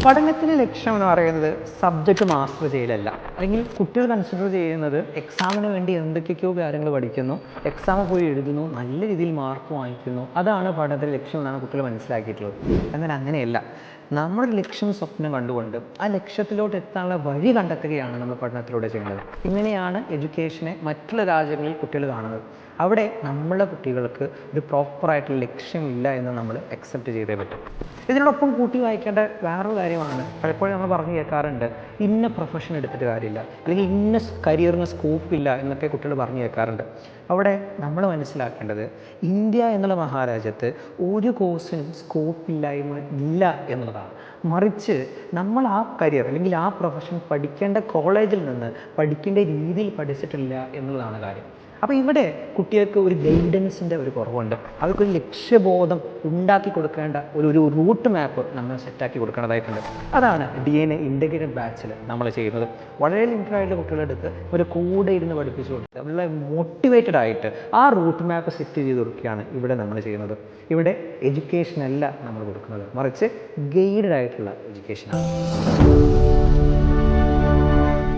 പഠനത്തിൻ്റെ ലക്ഷ്യം എന്ന് പറയുന്നത് സബ്ജക്റ്റ് മാസ്റ്റർ ചെയ്യലല്ല, അല്ലെങ്കിൽ കുട്ടികൾ കൺസിഡർ ചെയ്യുന്നത് എക്സാമിന് വേണ്ടി എന്തൊക്കെയൊക്കെയോ കാര്യങ്ങൾ പഠിക്കുന്നു, എക്സാം പോയി എഴുതുന്നു, നല്ല രീതിയിൽ മാർക്ക് വാങ്ങിക്കുന്നു, അതാണ് പഠനത്തിൻ്റെ ലക്ഷ്യം എന്നാണ് കുട്ടികൾ മനസ്സിലാക്കിയിട്ടുള്ളത്. എന്നാൽ അങ്ങനെയല്ല. നമ്മുടെ ലക്ഷ്യം സ്വപ്നം കണ്ടുകൊണ്ട് ആ ലക്ഷ്യത്തിലോട്ട് എത്താനുള്ള വഴി കണ്ടെത്തുകയാണ് നമ്മൾ പഠനത്തിലൂടെ ചെയ്യുന്നത്. ഇങ്ങനെയാണ് എഡ്യൂക്കേഷനെ മറ്റുള്ള രാജ്യങ്ങളിൽ കുട്ടികൾ കാണുന്നത്. അവിടെ നമ്മളെ കുട്ടികൾക്ക് ഒരു പ്രോപ്പറായിട്ടുള്ള ലക്ഷ്യമില്ല എന്ന് നമ്മൾ അക്സെപ്റ്റ് ചെയ്തേ പറ്റും. ഇതിനോടൊപ്പം കൂട്ടി വായിക്കേണ്ട വേറൊരു കാര്യമാണ്, പലപ്പോഴും നമ്മൾ പറഞ്ഞു കേൾക്കാറുണ്ട്, ഇന്ന പ്രൊഫഷൻ എടുത്തിട്ട് കാര്യമില്ല, അല്ലെങ്കിൽ ഇന്ന കരിയറിന് സ്കോപ്പില്ല എന്നൊക്കെ കുട്ടികൾ പറഞ്ഞു കേൾക്കാറുണ്ട്. അവിടെ നമ്മൾ മനസ്സിലാക്കേണ്ടത്, ഇന്ത്യ എന്നുള്ള മഹാരാജ്യത്ത് ഒരു കോഴ്സിനും സ്കോപ്പില്ലായ്മ ഇല്ല എന്നുള്ളതാണ്. മറിച്ച് നമ്മൾ ആ കരിയർ അല്ലെങ്കിൽ ആ പ്രൊഫഷൻ പഠിക്കേണ്ട കോളേജിൽ നിന്ന് പഠിക്കേണ്ട രീതിയിൽ പഠിച്ചിട്ടില്ല എന്നുള്ളതാണ് കാര്യം. അപ്പോൾ ഇവിടെ കുട്ടികൾക്ക് ഒരു ഗൈഡൻസിൻ്റെ ഒരു കുറവുണ്ട്. അവർക്കൊരു ലക്ഷ്യബോധം ഉണ്ടാക്കി കൊടുക്കേണ്ട ഒരു റൂട്ട് മാപ്പ് നമ്മൾ സെറ്റാക്കി കൊടുക്കേണ്ടതായിട്ടുണ്ട്. അതാണ് DNA ഇൻ്റഗ്രേറ്റഡ് ബാച്ചിൽ നമ്മൾ ചെയ്യുന്നത്. വളരെ ലിമിറ്റഡ് ആയിട്ടുള്ള കുട്ടികളെടുത്ത് ഒരു കൂടെ ഇരുന്ന് പഠിപ്പിച്ചു കൊടുത്ത് അവരുടെ മോട്ടിവേറ്റഡ് ആയിട്ട് ആ റൂട്ട് മാപ്പ് സെറ്റ് ചെയ്ത് കൊടുക്കുകയാണ് ഇവിടെ നമ്മൾ ചെയ്യുന്നത്. ഇവിടെ എഡ്യൂക്കേഷൻ അല്ല നമ്മൾ കൊടുക്കുന്നത്, മറിച്ച് ഗൈഡഡ് ആയിട്ടുള്ള എഡ്യൂക്കേഷനാണ്.